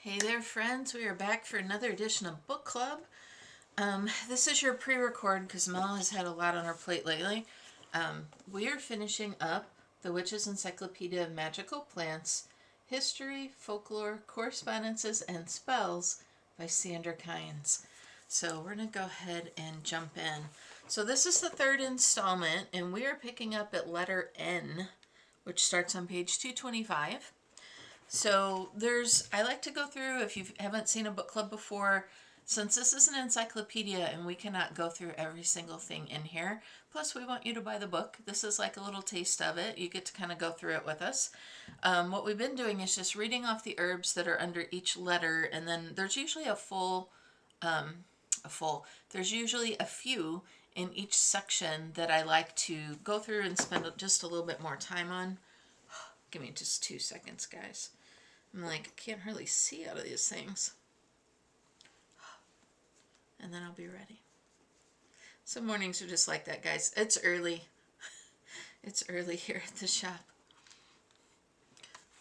Hey there, friends. We are back for another edition of Book Club. This is your pre-record because Mel has had a lot on her plate lately. We are finishing up the Witches Encyclopedia of Magical Plants, History, Folklore, Correspondences, and Spells by Sandra Kynes. So we're going to go ahead and jump in. So this is the third installment, and we are picking up at letter N, which starts on page 225. So I like to go through, if you haven't seen a book club before, since this is an encyclopedia and we cannot go through every single thing in here, plus we want you to buy the book. This is like a little taste of it. You get to kind of go through it with us. What we've been doing is just reading off the herbs that are under each letter, and then there's usually there's usually a few in each section that I like to go through and spend just a little bit more time on. Give me just 2 seconds, guys. I'm like, I can't hardly see out of these things. And then I'll be ready. Some mornings are just like that, guys. It's early. It's early here at the shop.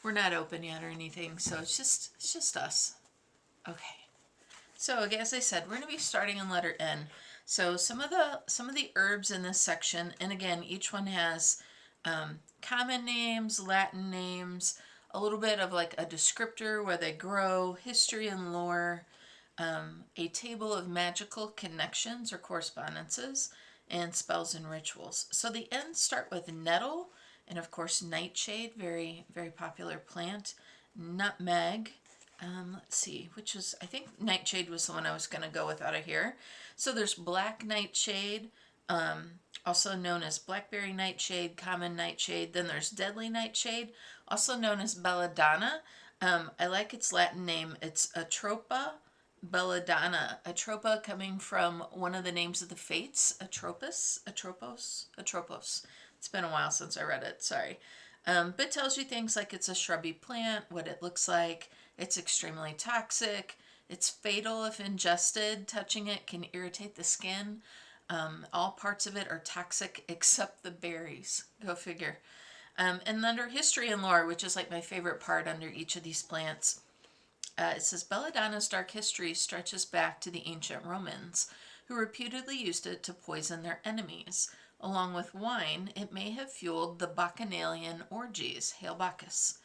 We're not open yet or anything, so it's just us. Okay. So as I said, we're going to be starting in letter N. So some of the herbs in this section, and again, each one has common names, Latin names, a little bit of like a descriptor where they grow, history and lore, a table of magical connections or correspondences, and spells and rituals. So the N's start with nettle, and of course nightshade, very, very popular plant. Nutmeg. Let's see, I think nightshade was the one I was going to go with out of here. So there's black nightshade, also known as blackberry nightshade, common nightshade. Then there's deadly nightshade, also known as belladonna. I like its Latin name. It's Atropa belladonna. Atropa coming from one of the names of the fates, Atropos. It's been a while since I read it, sorry. But it tells you things like it's a shrubby plant, what it looks like. It's extremely toxic. It's fatal if ingested. Touching it can irritate the skin. All parts of it are toxic except the berries. Go figure. And under history and lore, which is like my favorite part under each of these plants, it says belladonna's dark history stretches back to the ancient Romans, who reputedly used it to poison their enemies. Along with wine, it may have fueled the bacchanalian orgies. Hail Bacchus.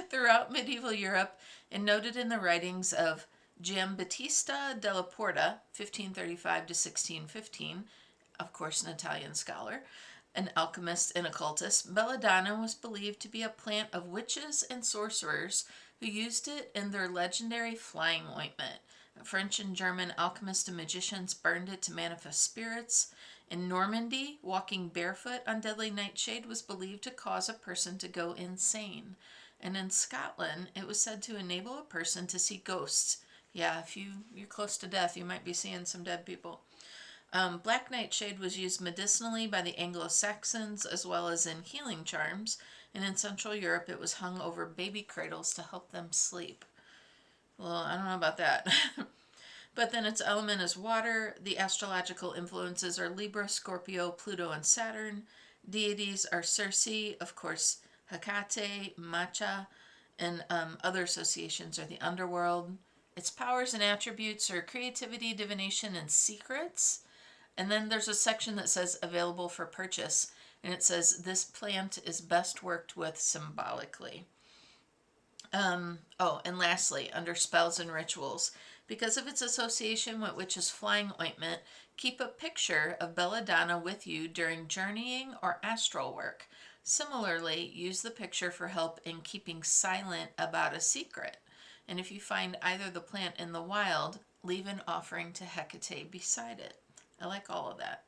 Throughout medieval Europe and noted in the writings of Giambattista della Porta, 1535 to 1615, of course an Italian scholar, an alchemist and occultist, belladonna was believed to be a plant of witches and sorcerers who used it in their legendary flying ointment. French and German alchemists and magicians burned it to manifest spirits. In Normandy, walking barefoot on deadly nightshade was believed to cause a person to go insane. And in Scotland, it was said to enable a person to see ghosts. Yeah, if you're close to death, you might be seeing some dead people. Black nightshade was used medicinally by the Anglo-Saxons as well as in healing charms, and in Central Europe it was hung over baby cradles to help them sleep. Well, I don't know about that. But then its element is water. The astrological influences are Libra, Scorpio, Pluto, and Saturn. Deities are Circe, of course, Hecate, Macha, and other associations are the underworld. Its powers and attributes are creativity, divination, and secrets. And then there's a section that says available for purchase, and it says this plant is best worked with symbolically. And lastly, under spells and rituals, because of its association with witches' flying ointment, keep a picture of belladonna with you during journeying or astral work. Similarly, use the picture for help in keeping silent about a secret. And if you find either the plant in the wild, leave an offering to Hecate beside it. I like all of that.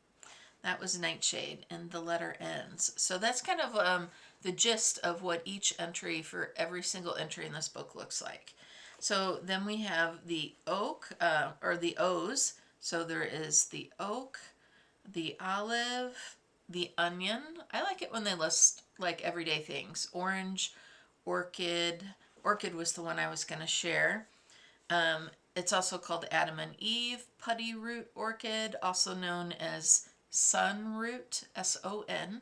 That was nightshade, and the letter ends. So that's kind of the gist of what each entry for every single entry in this book looks like. So then we have the oak, or the O's. So there is the oak, the olive, the onion. I like it when they list like everyday things. Orange, orchid. Orchid was the one I was going to share. It's also called Adam and Eve, putty root orchid, also known as sun root, S-O-N.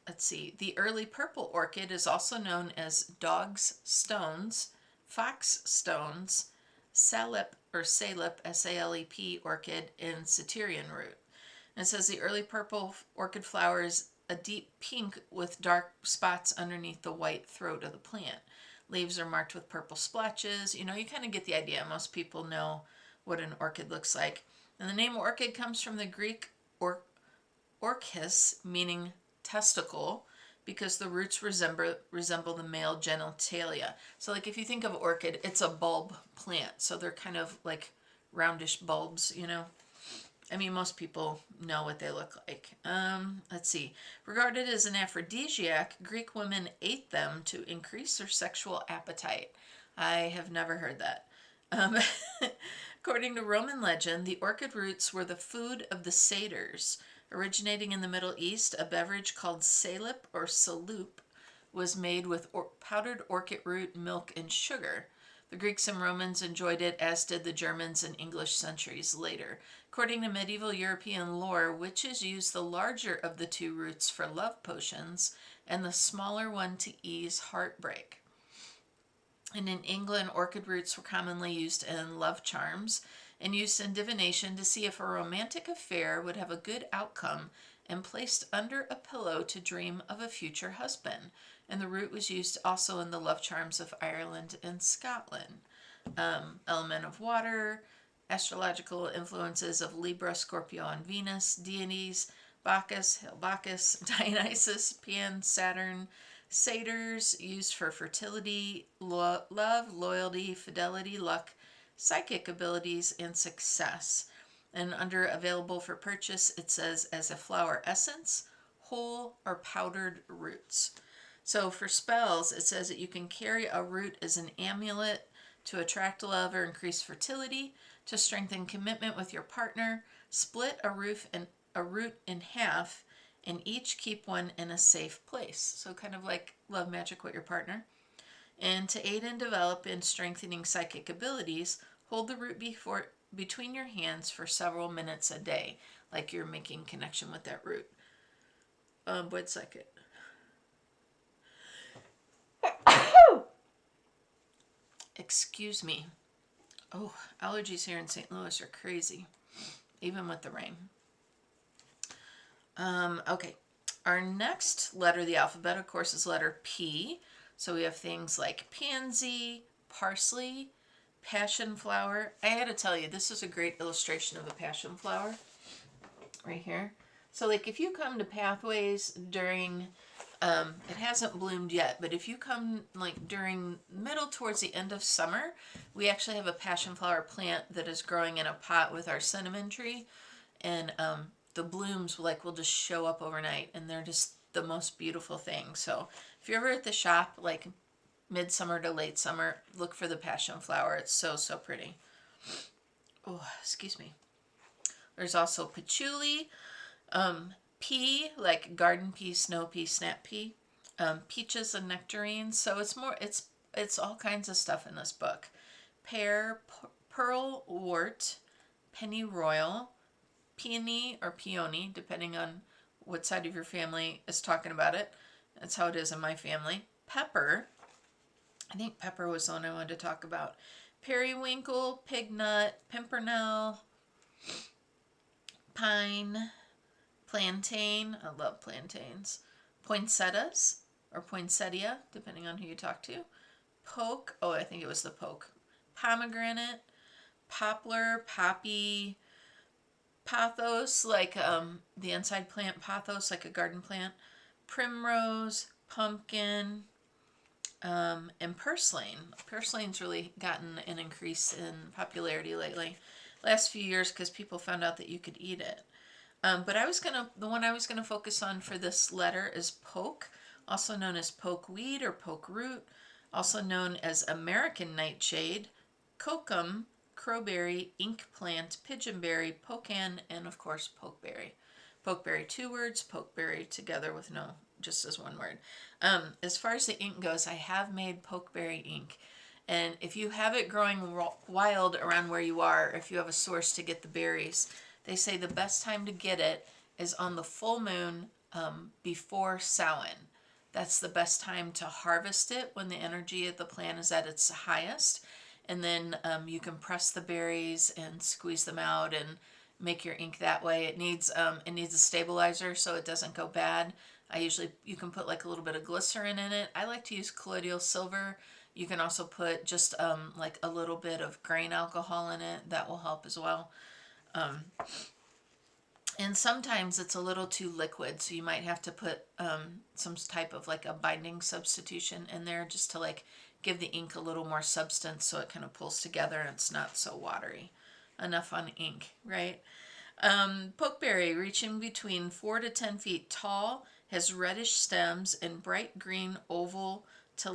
Let's see, the early purple orchid is also known as dog's stones, foxstones, salep or salep, S-A-L-E-P orchid, and Satyrian root. And it says the early purple orchid flower is a deep pink with dark spots underneath the white throat of the plant. Leaves are marked with purple splotches. You know, you kind of get the idea. Most people know what an orchid looks like. And the name orchid comes from the Greek orchis, meaning testicle, because the roots resemble the male genitalia. So like if you think of orchid, it's a bulb plant. So they're kind of like roundish bulbs, you know. I mean, most people know what they look like. Let's see. Regarded as an aphrodisiac, Greek women ate them to increase their sexual appetite. I have never heard that. Um, According to Roman legend, the orchid roots were the food of the satyrs. Originating in the Middle East, a beverage called salep or saloop was made with powdered orchid root, milk, and sugar. The Greeks and Romans enjoyed it, as did the Germans and English centuries later. According to medieval European lore, witches used the larger of the two roots for love potions and the smaller one to ease heartbreak. And in England, orchid roots were commonly used in love charms and used in divination to see if a romantic affair would have a good outcome, and placed under a pillow to dream of a future husband. And the root was used also in the love charms of Ireland and Scotland. Element of water, astrological influences of Libra, Scorpio, and Venus, deities, Bacchus, Bacchus, Dionysus, Pan, Saturn, satyrs, used for fertility, love, loyalty, fidelity, luck, psychic abilities, and success. And under available for purchase, it says as a flower essence, whole or powdered roots. So for spells, it says that you can carry a root as an amulet to attract love or increase fertility, to strengthen commitment with your partner, split a root in half, and each keep one in a safe place. So kind of like love magic with your partner. And to aid and develop in strengthening psychic abilities, hold the root between your hands for several minutes a day, like you're making connection with that root. One second. Excuse me. Oh, allergies here in St. Louis are crazy, even with the rain. Okay. Our next letter of the alphabet, of course, is letter P. So we have things like pansy, parsley, passion flower. I had to tell you, this is a great illustration of a passion flower right here. So like if you come to Pathways during, it hasn't bloomed yet, but if you come like during middle towards the end of summer, we actually have a passion flower plant that is growing in a pot with our cinnamon tree. And the blooms will just show up overnight, and they're just the most beautiful thing. So if you're ever at the shop, like midsummer to late summer, look for the passion flower. It's so, so pretty. Oh, excuse me. There's also patchouli, pea, like garden pea, snow pea, snap pea, peaches and nectarines. So it's all kinds of stuff in this book. Pear, pearl wort, pennyroyal, peony or peony, depending on what side of your family is talking about it. That's how it is in my family. Pepper. I think pepper was the one I wanted to talk about. Periwinkle, pignut, pimpernel, pine, plantain. I love plantains. Poinsettias or poinsettia, depending on who you talk to. Poke. Oh, I think it was the poke. Pomegranate, poplar, poppy, pothos, like the inside plant, pothos, like a garden plant, primrose, pumpkin, and purslane. Purslane's really gotten an increase in popularity lately, last few years, because people found out that you could eat it. But the one I was gonna focus on for this letter is poke, also known as pokeweed or poke root, also known as American nightshade, kokum, crowberry, ink plant, pigeonberry, pocan, and of course pokeberry. Pokeberry, 2 words, pokeberry together with just as 1 word. As far as the ink goes, I have made pokeberry ink. And if you have it growing wild around where you are, if you have a source to get the berries, they say the best time to get it is on the full moon before Samhain. that's the best time to harvest it, when the energy of the plant is at its highest. And then you can press the berries and squeeze them out and make your ink that way. It needs a stabilizer so it doesn't go bad. You can put like a little bit of glycerin in it. I like to use colloidal silver. You can also put just like a little bit of grain alcohol in it. That will help as well. And sometimes it's a little too liquid, so you might have to put some type of like a binding substitution in there just to like give the ink a little more substance so it kind of pulls together and it's not so watery. Enough on ink, right? Pokeberry, reaching between 4 to 10 feet tall, has reddish stems and bright green oval to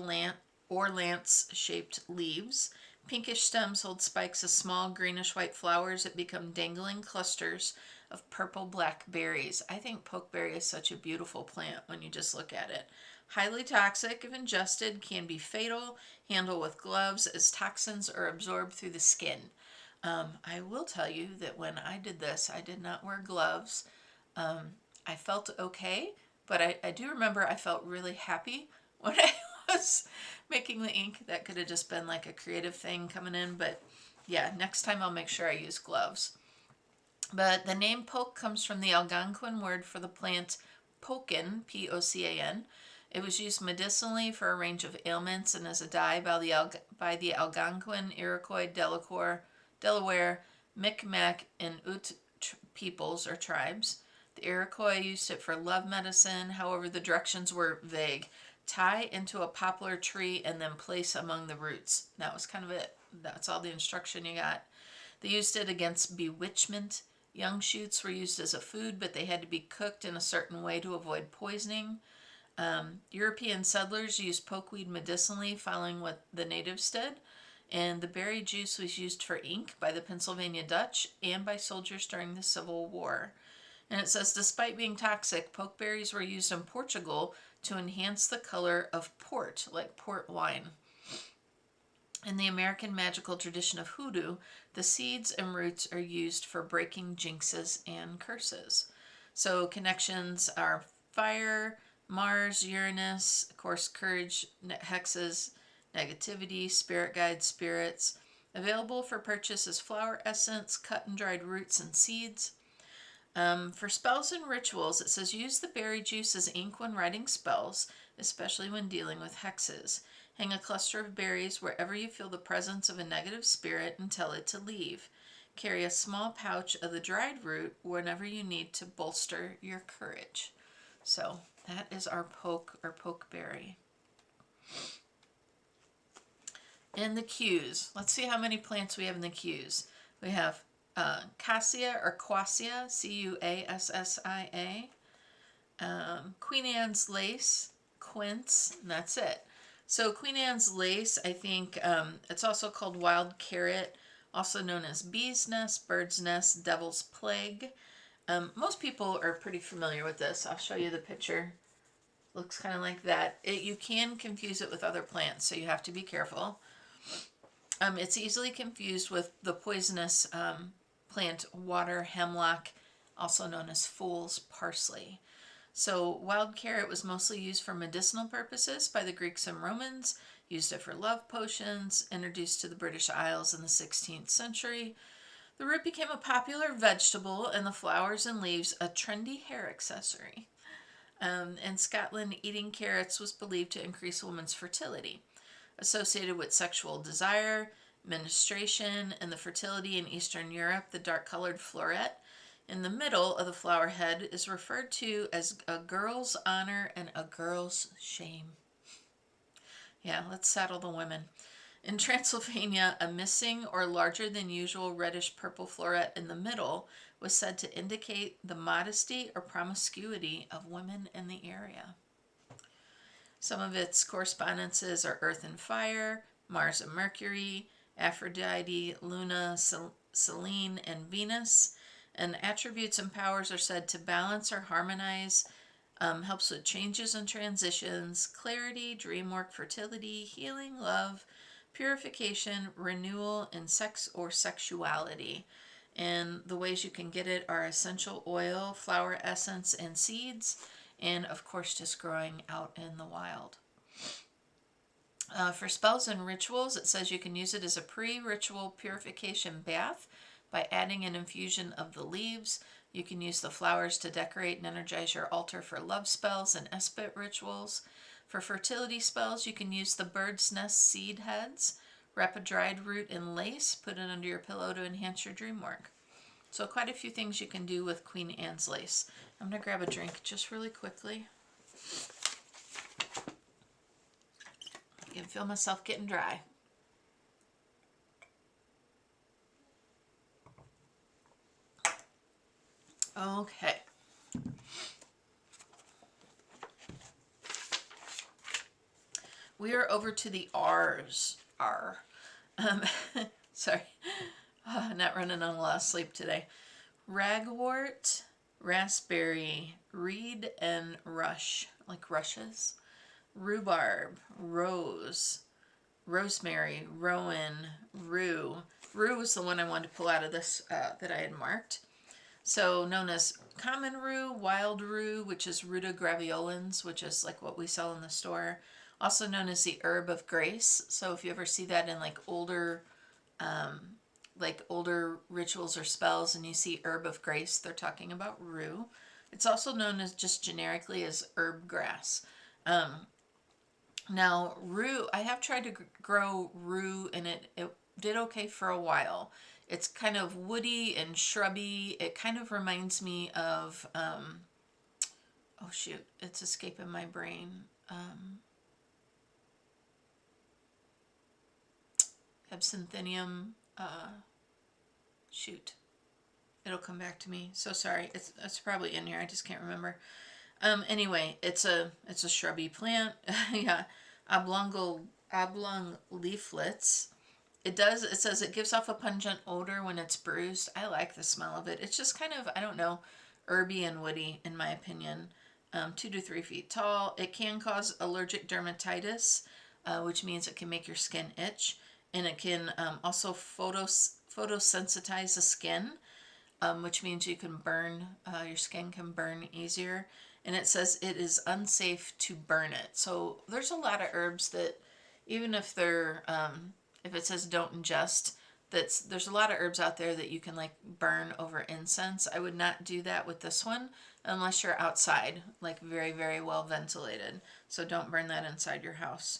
lance-shaped leaves. Pinkish stems hold spikes of small greenish-white flowers that become dangling clusters of purple-black berries. I think pokeberry is such a beautiful plant when you just look at it. Highly toxic if ingested, can be fatal. Handle with gloves as toxins are absorbed through the skin. I will tell you that when I did this, I did not wear gloves. I felt okay, but I do remember I felt really happy when I was making the ink. That could have just been like a creative thing coming in, but yeah, next time I'll make sure I use gloves. But the name poke comes from the Algonquin word for the plant pocan, P-O-C-A-N. It was used medicinally for a range of ailments and as a dye by the Algonquin, Iroquois, Delaware, Micmac, and Ute peoples or tribes. The Iroquois used it for love medicine. However, the directions were vague. Tie into a poplar tree and then place among the roots. That was kind of it. That's all the instruction you got. They used it against bewitchment. Young shoots were used as a food, but they had to be cooked in a certain way to avoid poisoning. European settlers used pokeweed medicinally, following what the natives did. And the berry juice was used for ink by the Pennsylvania Dutch and by soldiers during the Civil War. And it says, despite being toxic, pokeberries were used in Portugal to enhance the color of port, like port wine. In the American magical tradition of hoodoo, the seeds and roots are used for breaking jinxes and curses. So connections are fire, Mars, Uranus, of course, courage, hexes, negativity, spirit guides, spirits. Available for purchase as flower essence, cut and dried roots and seeds. For spells and rituals, it says use the berry juice as ink when writing spells, especially when dealing with hexes. Hang a cluster of berries wherever you feel the presence of a negative spirit and tell it to leave. Carry a small pouch of the dried root whenever you need to bolster your courage. So that is our poke or pokeberry. In the cues, let's see how many plants we have in the cues. We have cassia or quassia, C-U-A-S-S-I-A, Queen Anne's lace, quince, and that's it. So Queen Anne's lace, I think it's also called wild carrot, also known as bee's nest, bird's nest, devil's plague. Most people are pretty familiar with this. I'll show you the picture. Looks kind of like that. You can confuse it with other plants, so you have to be careful. It's easily confused with the poisonous plant water hemlock, also known as fool's parsley. So wild carrot was mostly used for medicinal purposes by the Greeks and Romans, used it for love potions, introduced to the British Isles in the 16th century. The root became a popular vegetable and the flowers and leaves a trendy hair accessory. In Scotland, eating carrots was believed to increase a woman's fertility. Associated with sexual desire, menstruation, and the fertility in Eastern Europe, the dark-colored floret in the middle of the flower head is referred to as a girl's honor and a girl's shame. Yeah, let's saddle the women. In Transylvania, a missing or larger than usual reddish purple floret in the middle was said to indicate the modesty or promiscuity of women in the area. Some of its correspondences are Earth and Fire, Mars and Mercury, Aphrodite, Luna, Selene, and Venus. And attributes and powers are said to balance or harmonize, helps with changes and transitions, clarity, dream work, fertility, healing, love, purification, renewal, and sex or sexuality. And the ways you can get it are essential oil, flower essence, and seeds. and of course just growing out in the wild. For spells and rituals, it says you can use it as a pre-ritual purification bath by adding an infusion of the leaves. You can use the flowers to decorate and energize your altar for love spells and esprit rituals. For fertility spells, you can use the bird's nest seed heads. Wrap a dried root in lace, put it under your pillow to enhance your dream work. So quite a few things you can do with Queen Anne's lace. I'm going to grab a drink just really quickly. I can feel myself getting dry. Okay. We are over to the R's. R. Sorry. Not running on a lot of sleep today. Ragwort, raspberry, reed and rush, like rushes. Rhubarb, rose, rosemary, rowan, rue. Rue was the one I wanted to pull out of this that I had marked. So known as common rue, wild rue, which is Ruta graveolens, which is like what we sell in the store. Also known as the herb of grace. So if you ever see that in older rituals or spells and you see herb of grace, they're talking about rue. It's also known as just generically as herb grass. Now, rue, I have tried to grow rue and it did okay for a while. It's kind of woody and shrubby. It kind of reminds me of, oh shoot, it's escaping my brain. Absinthium, shoot. It'll come back to me. So sorry. It's probably in here. I just can't remember. Anyway, it's a shrubby plant. Yeah. Oblong leaflets. It says it gives off a pungent odor when it's bruised. I like the smell of it. It's just kind of, I don't know, herby and woody in my opinion. 2 to 3 feet tall. It can cause allergic dermatitis, which means it can make your skin itch. And it can also photosensitize the skin, which means you can burn, your skin can burn easier. And it says it is unsafe to burn it. So there's a lot of herbs that, even if they're, if it says don't ingest, there's a lot of herbs out there that you can burn over incense. I would not do that with this one unless you're outside, very, very well ventilated. So don't burn that inside your house.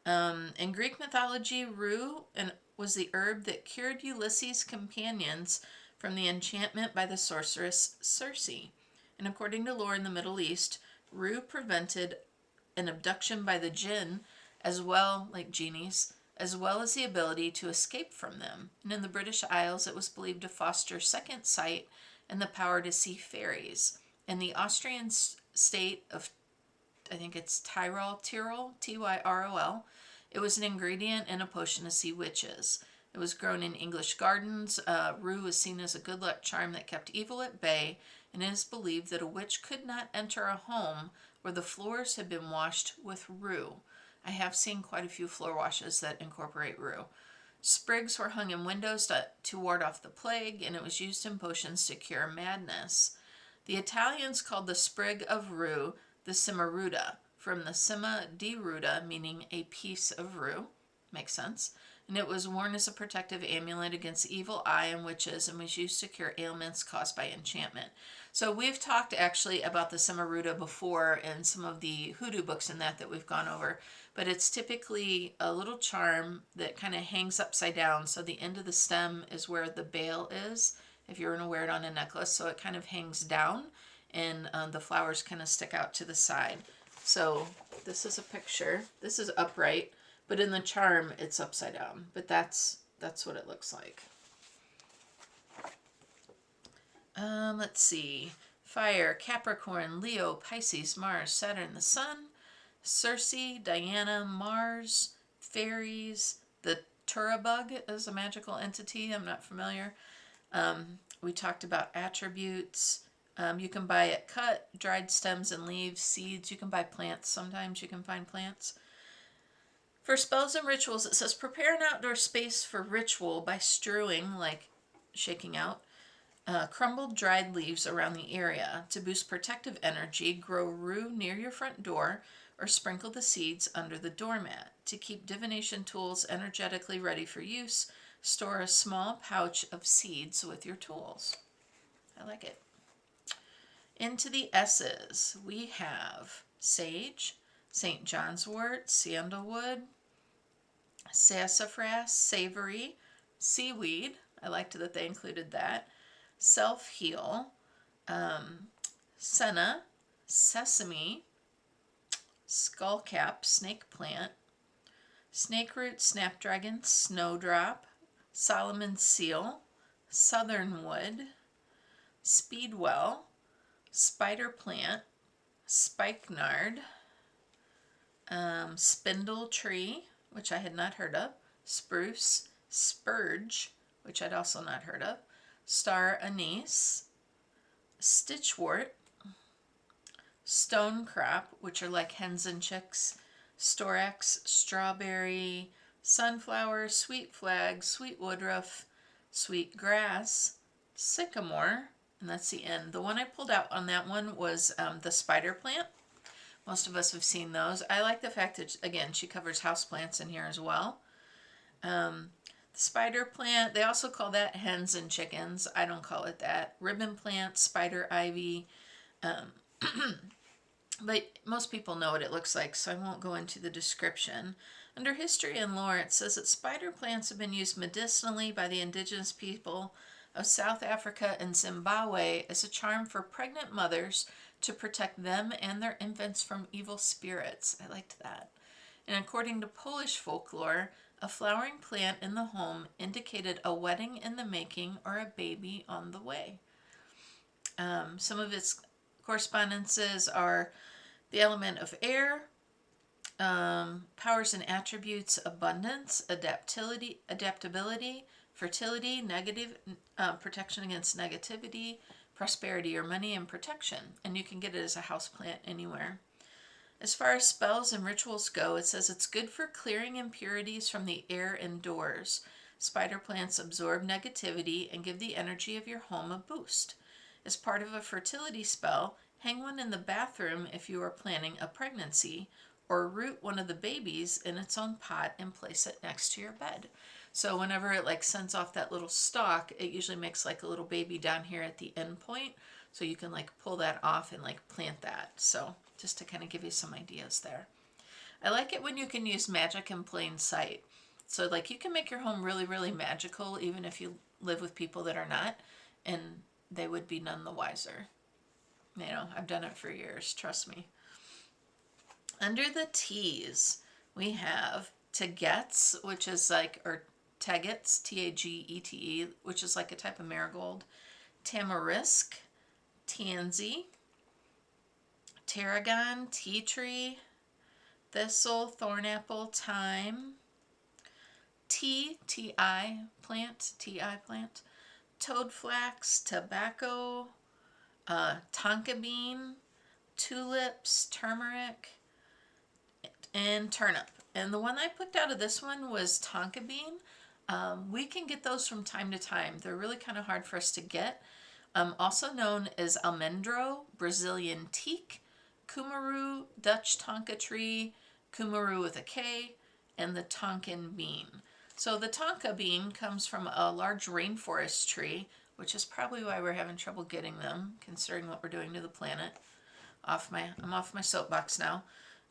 In Greek mythology, rue was the herb that cured Ulysses' companions from the enchantment by the sorceress Circe. And according to lore in the Middle East, rue prevented an abduction by the jinn, as well, like genies, as well as the ability to escape from them. And in the British Isles, it was believed to foster second sight and the power to see fairies. In the Austrian state of, I think it's Tyrol, Tyrol, it was an ingredient in a potion to see witches. It was grown in English gardens. Rue was seen as a good luck charm that kept evil at bay, and it is believed that a witch could not enter a home where the floors had been washed with rue. I have seen quite a few floor washes that incorporate rue. Sprigs were hung in windows to ward off the plague, and it was used in potions to cure madness. The Italians called the sprig of rue the cimaruta, from the cima di ruta, meaning a piece of rue. Makes sense. And it was worn as a protective amulet against evil eye and witches, and was used to cure ailments caused by enchantment. So we've talked actually about the cimaruta before in some of the hoodoo books and that we've gone over, but it's typically a little charm that kind of hangs upside down. So the end of the stem is where the bail is, if you're going to wear it on a necklace. So it kind of hangs down, and the flowers kind of stick out to the side. So this is a picture. This is upright, but in the charm it's upside down. But that's what it looks like. Let's see. Fire, Capricorn, Leo, Pisces, Mars, Saturn, the Sun, Circe, Diana, Mars, fairies. The Turabug is a magical entity. I'm not familiar. We talked about attributes. You can buy it cut, dried stems and leaves, seeds. You can buy plants. Sometimes you can find plants. For spells and rituals, it says prepare an outdoor space for ritual by strewing, like shaking out, Crumbled dried leaves around the area. To boost protective energy, grow rue near your front door or sprinkle the seeds under the doormat. To keep divination tools energetically ready for use, store a small pouch of seeds with your tools. I like it. Into the S's, we have sage, St. John's wort, sandalwood, sassafras, savory, seaweed. I liked that they included that. Self-heal, senna, sesame, skullcap, snake plant, snakeroot, snapdragon, snowdrop, Solomon's seal, southernwood, speedwell, spider plant, spikenard, spindle tree, which I had not heard of, spruce, spurge, which I'd also not heard of, star anise, stitchwort, stonecrop, which are like hens and chicks, storax, strawberry, sunflower, sweet flag, sweet woodruff, sweet grass, sycamore, and that's the end. The one I pulled out on that one was the spider plant. Most of us have seen those. I like the fact that, again, she covers houseplants in here as well. The spider plant, they also call that hens and chickens. I don't call it that. Ribbon plant, spider ivy. But most people know what it looks like, so I won't go into the description. Under history and lore, it says that spider plants have been used medicinally by the indigenous people of South Africa and Zimbabwe as a charm for pregnant mothers to protect them and their infants from evil spirits. I liked that. And according to Polish folklore, a flowering plant in the home indicated a wedding in the making or a baby on the way. Some of its correspondences are the element of air, powers and attributes, abundance, adaptability, fertility, negative protection against negativity, prosperity or money, and protection. And you can get it as a house plant anywhere. As far as spells and rituals go, it says it's good for clearing impurities from the air indoors. Spider plants absorb negativity and give the energy of your home a boost. As part of a fertility spell, hang one in the bathroom if you are planning a pregnancy, or root one of the babies in its own pot and place it next to your bed. So whenever it like sends off that little stalk, it usually makes like a little baby down here at the end point. So you can like pull that off and like plant that. So just to kind of give you some ideas there. I like it when you can use magic in plain sight. So like you can make your home really, really magical even if you live with people that are not, and they would be none the wiser. You know, I've done it for years, trust me. Under the T's, we have Tagetes, which is like, or Tagetes, Tagete, which is like a type of marigold. Tamarisk, tansy, tarragon, tea tree, thistle, thornapple, thyme, T.I. plant, toadflax, tobacco, tonka bean, tulips, turmeric, and turnip. And the one I picked out of this one was tonka bean. We can get those from time to time. They're really kind of hard for us to get. Also known as almendro, Brazilian teak, kumaru, Dutch tonka tree, kumaru with a K, and the tonkin bean. So the tonka bean comes from a large rainforest tree, which is probably why we're having trouble getting them, considering what we're doing to the planet. I'm off my soapbox now.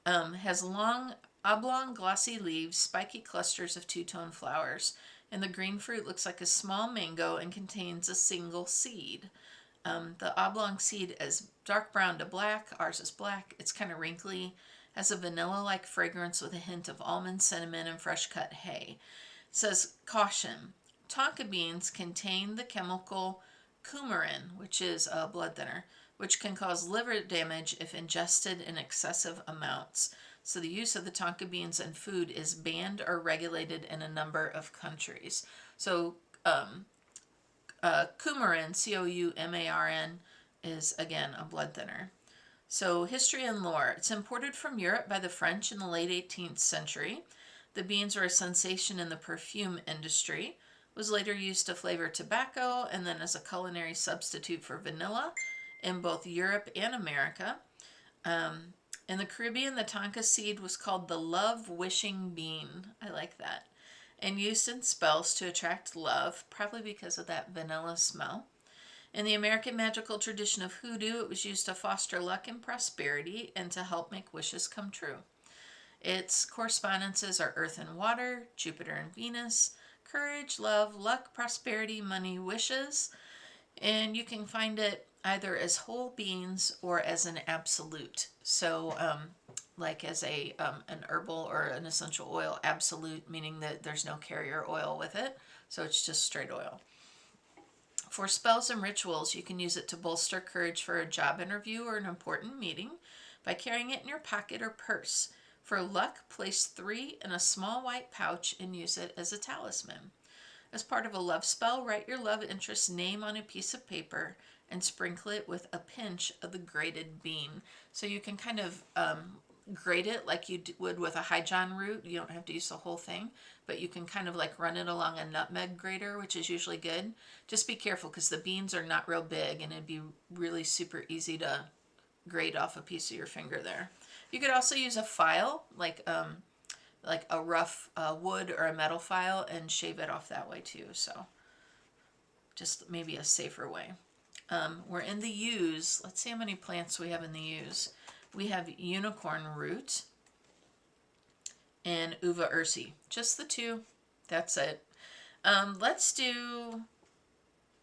Has long, oblong, glossy leaves, spiky clusters of two-tone flowers, and the green fruit looks like a small mango and contains a single seed. The oblong seed is dark brown to black. Ours is black. It's kind of wrinkly. Has a vanilla-like fragrance with a hint of almond, cinnamon, and fresh-cut hay. It says, caution. Tonka beans contain the chemical coumarin, which is a blood thinner, which can cause liver damage if ingested in excessive amounts. So the use of the tonka beans in food is banned or regulated in a number of countries. So coumarin, C-O-U-M-A-R-N, is again a blood thinner. So history and lore. It's imported from Europe by the French in the late 18th century. The beans are a sensation in the perfume industry. was later used to flavor tobacco and then as a culinary substitute for vanilla in both Europe and America. Um, in the Caribbean, the tonka seed was called the love wishing bean. I like that. And used in spells to attract love, probably because of that vanilla smell. In the American magical tradition of hoodoo, it was used to foster luck and prosperity and to help make wishes come true. Its correspondences are earth and water, Jupiter and Venus, courage, love, luck, prosperity, money, wishes, and you can find it either as whole beans or as an absolute. So, like as an herbal or an essential oil absolute, meaning that there's no carrier oil with it, so it's just straight oil. For spells and rituals, you can use it to bolster courage for a job interview or an important meeting by carrying it in your pocket or purse. For luck, place 3 in a small white pouch and use it as a talisman. As part of a love spell, write your love interest's name on a piece of paper and sprinkle it with a pinch of the grated bean. So you can kind of grate it like you would with a High John root. You don't have to use the whole thing, but you can kind of like run it along a nutmeg grater, which is usually good. Just be careful because the beans are not real big and it'd be really super easy to grate off a piece of your finger there. You could also use a file, like a rough wood or a metal file, and shave it off that way too. So just maybe a safer way. We're in the yews. Let's see how many plants we have in the yews. We have unicorn root and uva ursi. Just the 2. That's it. Let's do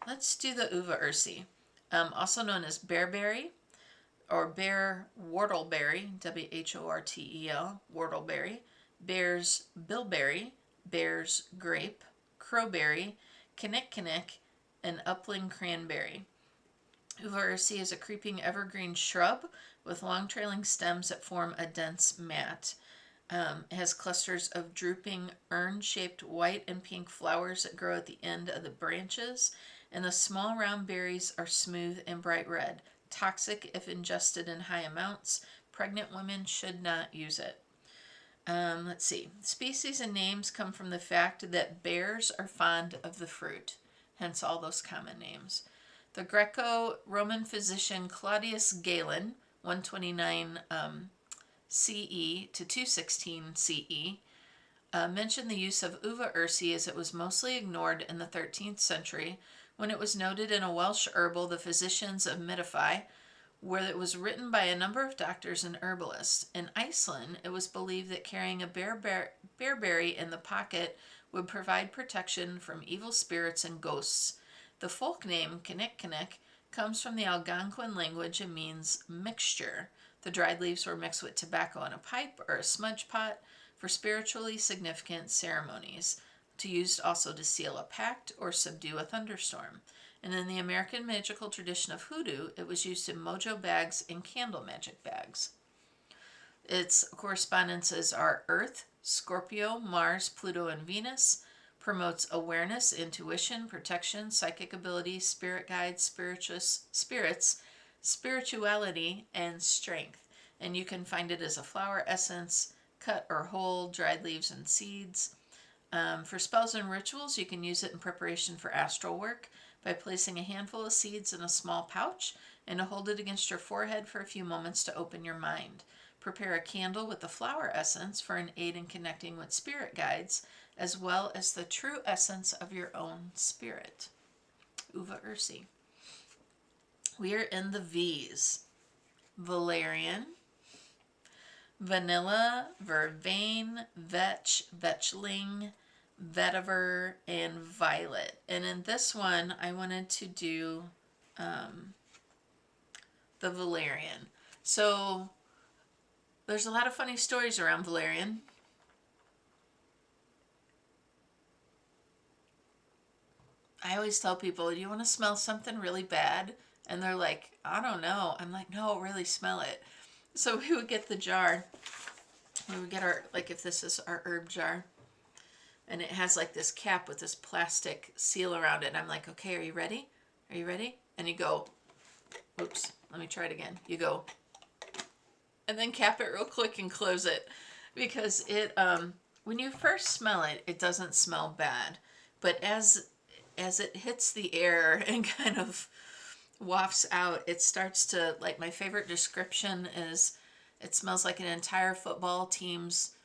the uva ursi, also known as bearberry or bear whortleberry, W-H-O-R-T-E-L, whortleberry, bear's bilberry, bear's grape, crowberry, kinnick, and upland cranberry. Uva ursi is a creeping evergreen shrub with long trailing stems that form a dense mat. It has clusters of drooping urn-shaped white and pink flowers that grow at the end of the branches, and the small round berries are smooth and bright red. Toxic if ingested in high amounts. Pregnant women should not use it. Let's see. Species and names come from the fact that bears are fond of the fruit, hence all those common names. The Greco-Roman physician Claudius Galen, 129 CE to 216 CE, mentioned the use of uva ursi as it was mostly ignored in the 13th century when it was noted in a Welsh herbal, The Physicians of Middelphi, where it was written by a number of doctors and herbalists. In Iceland, it was believed that carrying a bearberry in the pocket would provide protection from evil spirits and ghosts. The folk name kinnick comes from the Algonquin language and means mixture. The dried leaves were mixed with tobacco in a pipe or a smudge pot for spiritually significant ceremonies, to use also to seal a pact or subdue a thunderstorm. And in the American magical tradition of hoodoo, it was used in mojo bags and candle magic bags. Its correspondences are Earth, Scorpio, Mars, Pluto, and Venus. Promotes awareness, intuition, protection, psychic ability, spirit guides, spirits, spirituality, and strength. And you can find it as a flower essence, cut or whole, dried leaves and seeds. For spells and rituals, you can use it in preparation for astral work by placing a handful of seeds in a small pouch and to hold it against your forehead for a few moments to open your mind. Prepare a candle with the flower essence for an aid in connecting with spirit guides, as well as the true essence of your own spirit. Uva ursi. We are in the V's. Valerian, vanilla, vervain, vetch, vetchling, vetiver, and violet. And in this one, I wanted to do the valerian. So there's a lot of funny stories around valerian. I always tell people, do you want to smell something really bad? And they're like, I don't know. I'm like, no, really smell it. So we would get the jar. We would get our, like if this is our herb jar, and it has like this cap with this plastic seal around it. And I'm like, okay, are you ready? Are you ready? And you go, oops, let me try it again. You go, and then cap it real quick and close it. Because it, when you first smell it, it doesn't smell bad. But as it hits the air and kind of wafts out, it starts to, like, my favorite description is it smells like an entire football team's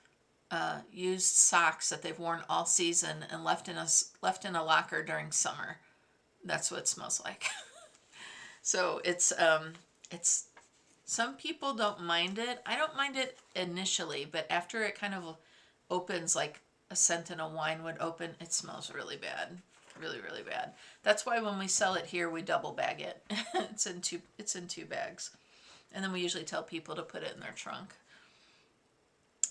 used socks that they've worn all season and left in a locker during summer. That's what it smells like. So it's some people don't mind it. I don't mind it initially, but after it kind of opens like a scent in a wine would open, it smells really bad. Really, really bad. That's why when we sell it here, we double bag it. It's in two bags. And then we usually tell people to put it in their trunk.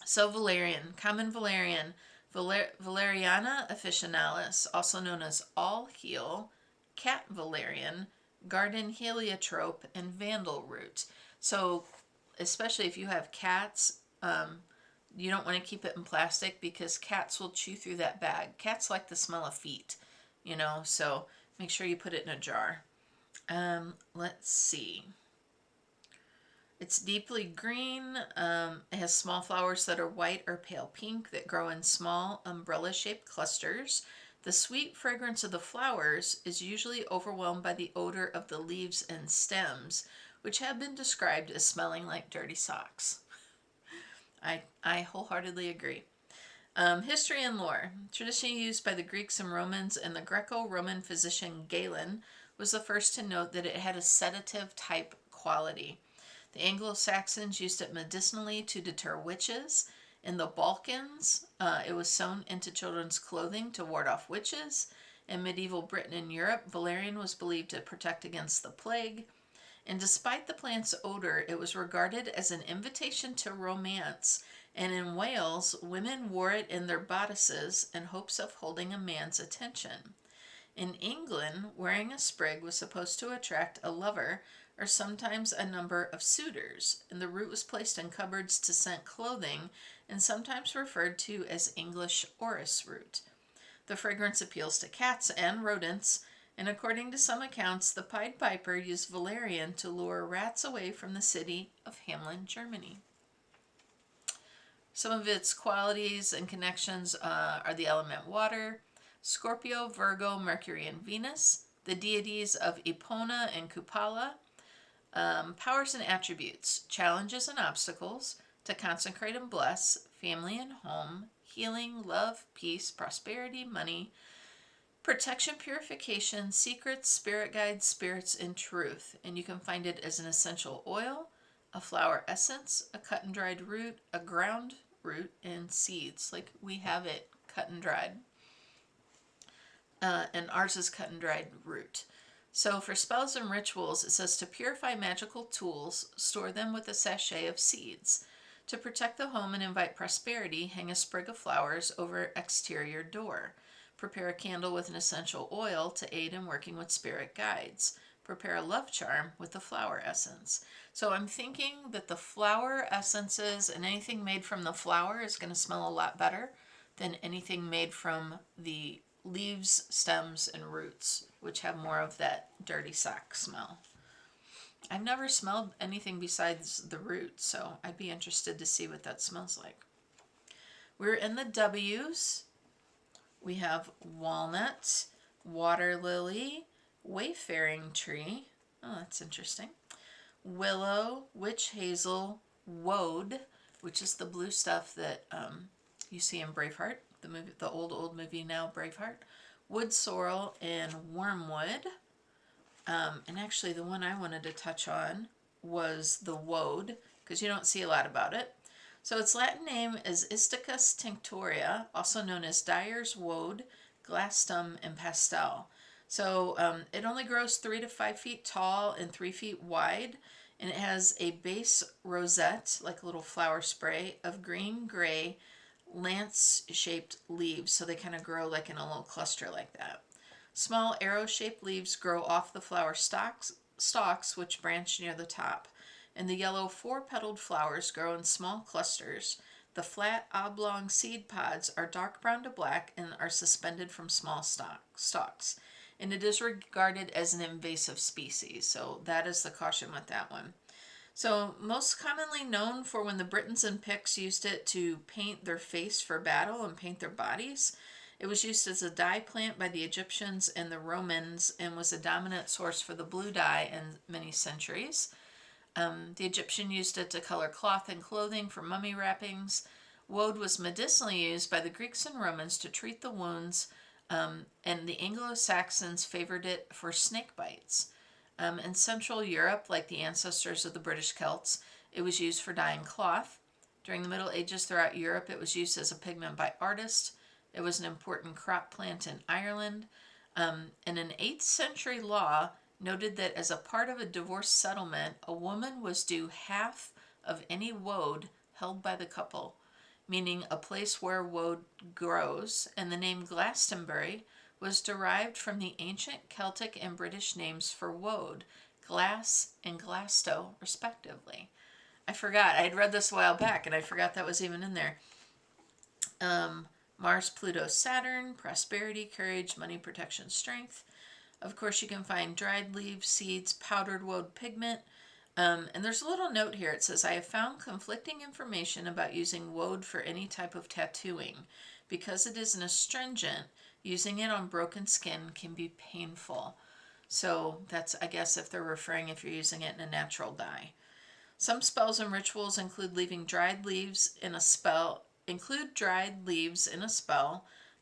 So valerian, common valerian, Valeriana officinalis, also known as all heel, cat valerian, garden heliotrope, and vandal root. So especially if you have cats, you don't want to keep it in plastic because cats will chew through that bag. Cats like the smell of feet, so make sure you put it in a jar. Let's see. It's deeply green. It has small flowers that are white or pale pink that grow in small umbrella-shaped clusters. The sweet fragrance of the flowers is usually overwhelmed by the odor of the leaves and stems, which have been described as smelling like dirty socks. I wholeheartedly agree. History and lore. Traditionally used by the Greeks and Romans, and the Greco-Roman physician Galen was the first to note that it had a sedative type quality. The Anglo-Saxons used it medicinally to deter witches. In the Balkans, it was sewn into children's clothing to ward off witches. In medieval Britain and Europe, valerian was believed to protect against the plague. And despite the plant's odor, it was regarded as an invitation to romance. And in Wales, women wore it in their bodices in hopes of holding a man's attention. In England, wearing a sprig was supposed to attract a lover or sometimes a number of suitors, and the root was placed in cupboards to scent clothing and sometimes referred to as English orris root. The fragrance appeals to cats and rodents, and according to some accounts, the Pied Piper used valerian to lure rats away from the city of Hamelin, Germany. Some of its qualities and connections are the element water, Scorpio, Virgo, Mercury, and Venus, the deities of Epona and Kupala. Powers and attributes, challenges and obstacles, to consecrate and bless, family and home, healing, love, peace, prosperity, money, protection, purification, secrets, spirit guides, spirits, and truth. And you can find it as an essential oil, a flower essence, a cut and dried root, a ground root, and seeds. Like we have it cut and dried. And ours is cut and dried root. So for spells and rituals, it says to purify magical tools, store them with a sachet of seeds. To protect the home and invite prosperity, hang a sprig of flowers over exterior door. Prepare a candle with an essential oil to aid in working with spirit guides. Prepare a love charm with the flower essence. So I'm thinking that the flower essences and anything made from the flower is going to smell a lot better than anything made from the leaves, stems, and roots, which have more of that dirty sock smell. I've never smelled anything besides the root, so I'd be interested to see what that smells like. We're in the W's. We have walnut, water lily, wayfaring tree. Oh, that's interesting. Willow, witch hazel, woad, which is the blue stuff that you see in Braveheart, the movie, the old movie now, Braveheart. Wood sorrel and wormwood. And actually the one I wanted to touch on was the woad, because you don't see a lot about it. So its Latin name is Isticus tinctoria, also known as dyer's woad, glastum, and pastel. So it only grows 3 to 5 feet tall and 3 feet wide, and it has a base rosette, like a little flower spray, of green-gray lance-shaped leaves, so they kind of grow like in a little cluster like that. Small arrow-shaped leaves grow off the flower stalks, which branch near the top, and the yellow 4-petaled flowers grow in small clusters. The flat, oblong seed pods are dark brown to black and are suspended from small stalks. And it is regarded as an invasive species, so that is the caution with that one. So most commonly known for when the Britons and Picts used it to paint their face for battle and paint their bodies. It was used as a dye plant by the Egyptians and the Romans and was a dominant source for the blue dye in many centuries. The Egyptian used it to color cloth and clothing for mummy wrappings. Woad was medicinally used by the Greeks and Romans to treat the wounds, and the Anglo-Saxons favored it for snake bites. In Central Europe, like the ancestors of the British Celts, it was used for dyeing cloth. During the Middle Ages throughout Europe, it was used as a pigment by artists. It was an important crop plant in Ireland. And an 8th century law noted that as a part of a divorce settlement, a woman was due half of any woad held by the couple, meaning a place where woad grows, and the name Glastonbury was derived from the ancient Celtic and British names for woad, glass and glasto, respectively. I forgot. I had read this a while back, and I forgot that was even in there. Mars, Pluto, Saturn, prosperity, courage, money, protection, strength. Of course, you can find dried leaves, seeds, powdered woad pigment. And there's a little note here. It says, I have found conflicting information about using woad for any type of tattooing. Because it is an astringent, using it on broken skin can be painful. So that's, I guess, if they're referring if you're using it in a natural dye. Some spells and rituals include leaving dried leaves in a spell,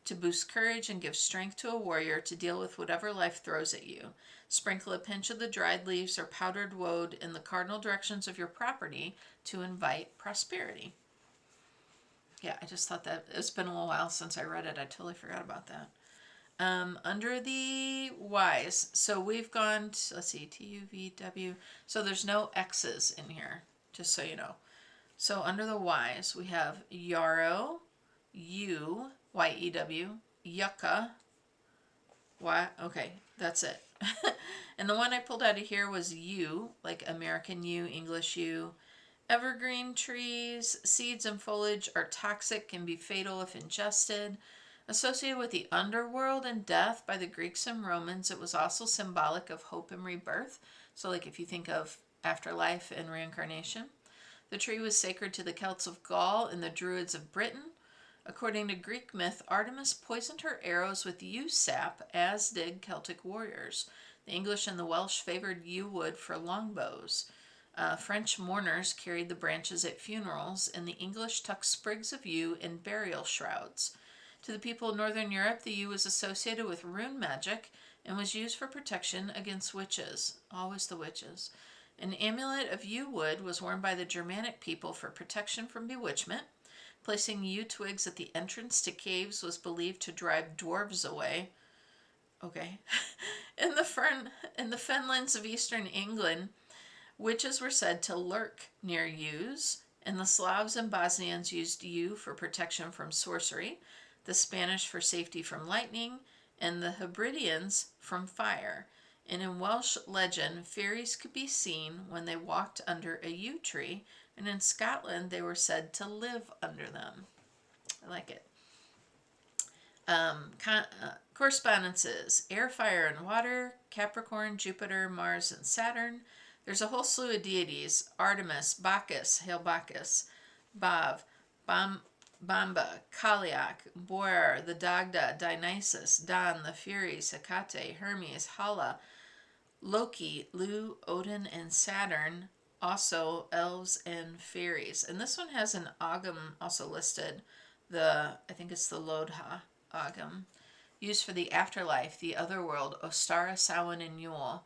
to boost courage and give strength to a warrior to deal with whatever life throws at you. Sprinkle a pinch of the dried leaves or powdered woad in the cardinal directions of your property to invite prosperity. Yeah, I just thought that it's been a little while since I read it. I totally forgot about that. Under the Y's, so we've gone to, let's see, TUVW. So there's no X's in here, just so you know. So under the Y's, we have yarrow, U, Y-E-W, yucca, Y, okay, that's it. And the one I pulled out of here was U, like American U, English U. Evergreen trees, seeds and foliage are toxic, can be fatal if ingested. Associated with the underworld and death by the Greeks and Romans, it was also symbolic of hope and rebirth. So like if you think of afterlife and reincarnation. The tree was sacred to the Celts of Gaul and the Druids of Britain. According to Greek myth, Artemis poisoned her arrows with yew sap, as did Celtic warriors. The English and the Welsh favored yew wood for longbows. French mourners carried the branches at funerals, and the English tucked sprigs of yew in burial shrouds. To the people of Northern Europe, the yew was associated with rune magic and was used for protection against witches. Always the witches. An amulet of yew wood was worn by the Germanic people for protection from bewitchment. Placing yew twigs at the entrance to caves was believed to drive dwarves away. Okay. In the fenlands of eastern England, witches were said to lurk near yews, and the Slavs and Bosnians used yew for protection from sorcery, the Spanish for safety from lightning, and the Hebrideans from fire. And in Welsh legend, fairies could be seen when they walked under a yew tree, and in Scotland they were said to live under them. I like it. Correspondences: air, fire, and water, Capricorn, Jupiter, Mars, and Saturn. There's a whole slew of deities: Artemis, Bacchus, hail Bacchus, Bav, Bamba, Kaliak, Boer, the Dagda, Dionysus, Dan, the Furies, Hecate, Hermes, Hala, Loki, Lu, Odin, and Saturn. Also elves and fairies. And this one has an Agam also listed. I think it's the Lodha Agam, used for the afterlife, the other world, Ostara, Samhain, and Yule.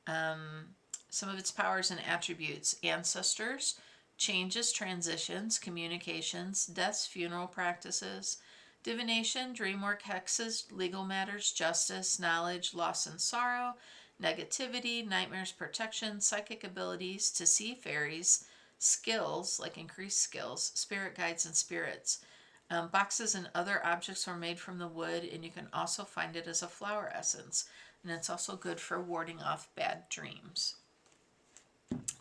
Some of its powers and attributes: ancestors, changes, transitions, communications, deaths, funeral practices, divination, dream work, hexes, legal matters, justice, knowledge, loss and sorrow, negativity, nightmares, protection, psychic abilities, to see fairies, skills, like increased skills, spirit guides, and spirits. Boxes and other objects are made from the wood, and you can also find it as a flower essence. And it's also good for warding off bad dreams.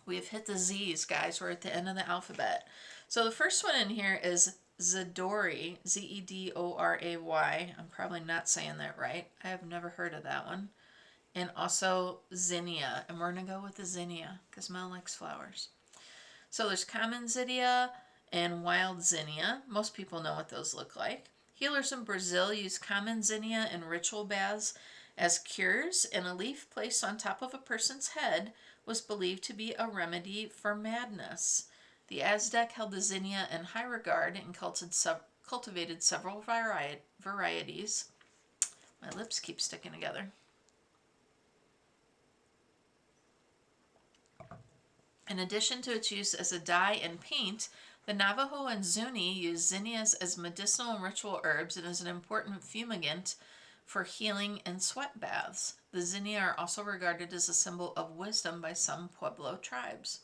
We have hit the Z's, guys. We're at the end of the alphabet. So the first one in here is Zedori, Zedoray. I'm probably not saying that right. I have never heard of that one. And also zinnia. And we're going to go with the zinnia because Mel likes flowers. So there's common zinnia and wild zinnia. Most people know what those look like. Healers in Brazil use common zinnia in ritual baths as cures, and a leaf placed on top of a person's head was believed to be a remedy for madness. The Aztec held the zinnia in high regard and cultivated several varieties. My lips keep sticking together. In addition to its use as a dye and paint, the Navajo and Zuni use zinnias as medicinal and ritual herbs and as an important fumigant for healing and sweat baths. The zinnia are also regarded as a symbol of wisdom by some Pueblo tribes.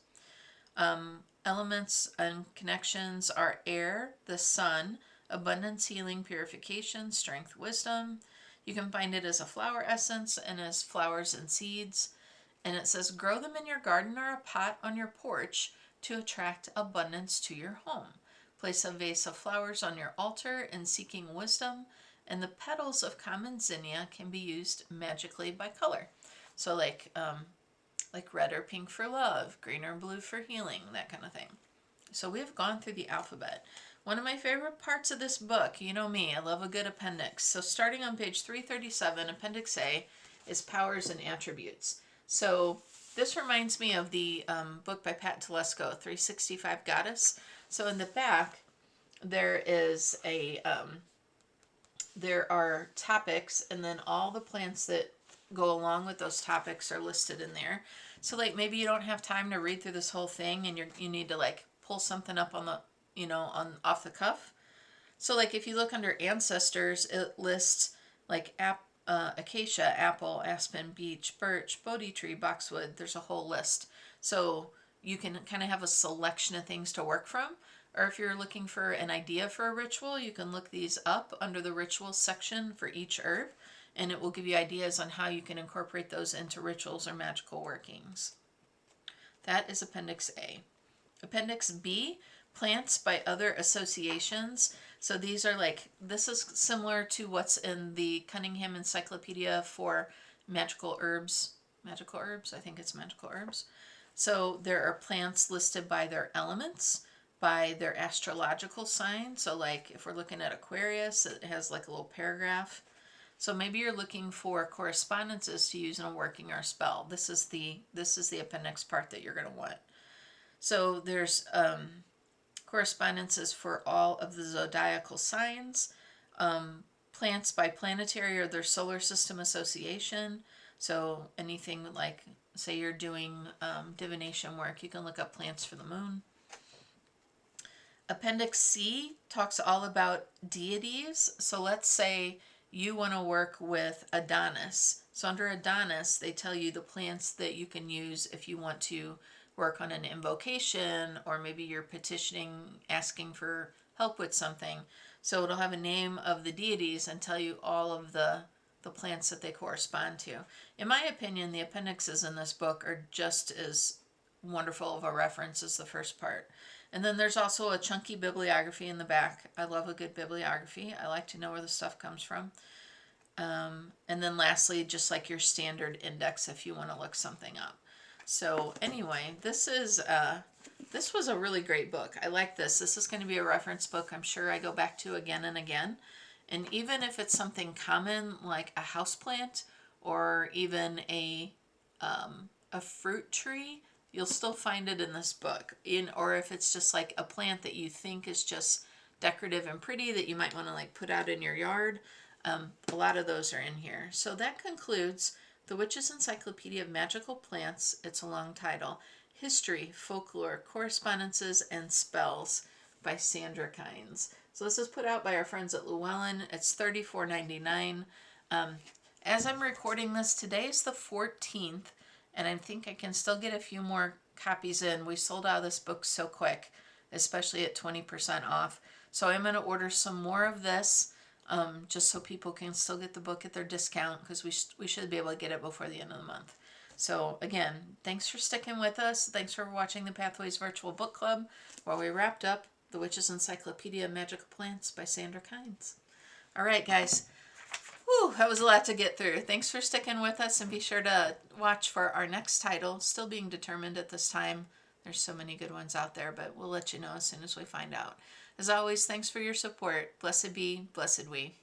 Elements and connections are air, the sun, abundance, healing, purification, strength, wisdom. You can find it as a flower essence and as flowers and seeds. And it says, grow them in your garden or a pot on your porch to attract abundance to your home. Place a vase of flowers on your altar in seeking wisdom, and the petals of common zinnia can be used magically by color. So like red or pink for love, green or blue for healing, that kind of thing. So we've gone through the alphabet. One of my favorite parts of this book, you know me, I love a good appendix. So starting on page 337, Appendix A is powers and attributes. So this reminds me of the book by Pat Telesco, 365 Goddess. So in the back, there is there are topics, and then all the plants that go along with those topics are listed in there. So like maybe you don't have time to read through this whole thing, and you need to like pull something up on the on off the cuff. So like if you look under ancestors, it lists like acacia, apple, aspen, beech, birch, Bodhi tree, boxwood. There's a whole list. So you can kind of have a selection of things to work from. Or if you're looking for an idea for a ritual, you can look these up under the rituals section for each herb, and it will give you ideas on how you can incorporate those into rituals or magical workings. That is Appendix A. Appendix B, plants by other associations. So these are like, this is similar to what's in the Cunningham Encyclopedia for Magical Herbs. Magical Herbs? I think it's Magical Herbs. So there are plants listed by their elements, by their astrological sign. So like if we're looking at Aquarius, it has like a little paragraph. So maybe you're looking for correspondences to use in a working or a spell. This is the appendix part that you're going to want. So there's correspondences for all of the zodiacal signs, plants by planetary or their solar system association. So anything like, say you're doing divination work, you can look up plants for the moon. Appendix C talks all about deities. So let's say you want to work with Adonis. So under Adonis, they tell you the plants that you can use if you want to work on an invocation, or maybe you're petitioning, asking for help with something. So it'll have a name of the deities and tell you all of the plants that they correspond to. In my opinion, the appendixes in this book are just as wonderful of a reference as the first part. And then there's also a chunky bibliography in the back. I love a good bibliography. I like to know where the stuff comes from. And then lastly, just like your standard index if you want to look something up. So anyway, this was a really great book. I like this. This is going to be a reference book I'm sure I go back to again and again. And even if it's something common like a houseplant or even a fruit tree, you'll still find it in this book. Or if it's just like a plant that you think is just decorative and pretty that you might want to like put out in your yard, a lot of those are in here. So that concludes the Witches Encyclopedia of Magical Plants. It's a long title. History, Folklore, Correspondences, and Spells by Sandra Kynes. So this is put out by our friends at Llewellyn. It's $34.99. As I'm recording this, today is the 14th, and I think I can still get a few more copies in. We sold out of this book so quick, especially at 20% off. So I'm going to order some more of this, just so people can still get the book at their discount, because we should be able to get it before the end of the month. So again, thanks for sticking with us. Thanks for watching the Pathways Virtual Book Club while we wrapped up the Witches Encyclopedia of Magical Plants by Sandra Kynes. All right, guys. Whew, that was a lot to get through. Thanks for sticking with us, and be sure to watch for our next title. Still being determined at this time. There's so many good ones out there, but we'll let you know as soon as we find out. As always, thanks for your support. Blessed be, blessed we.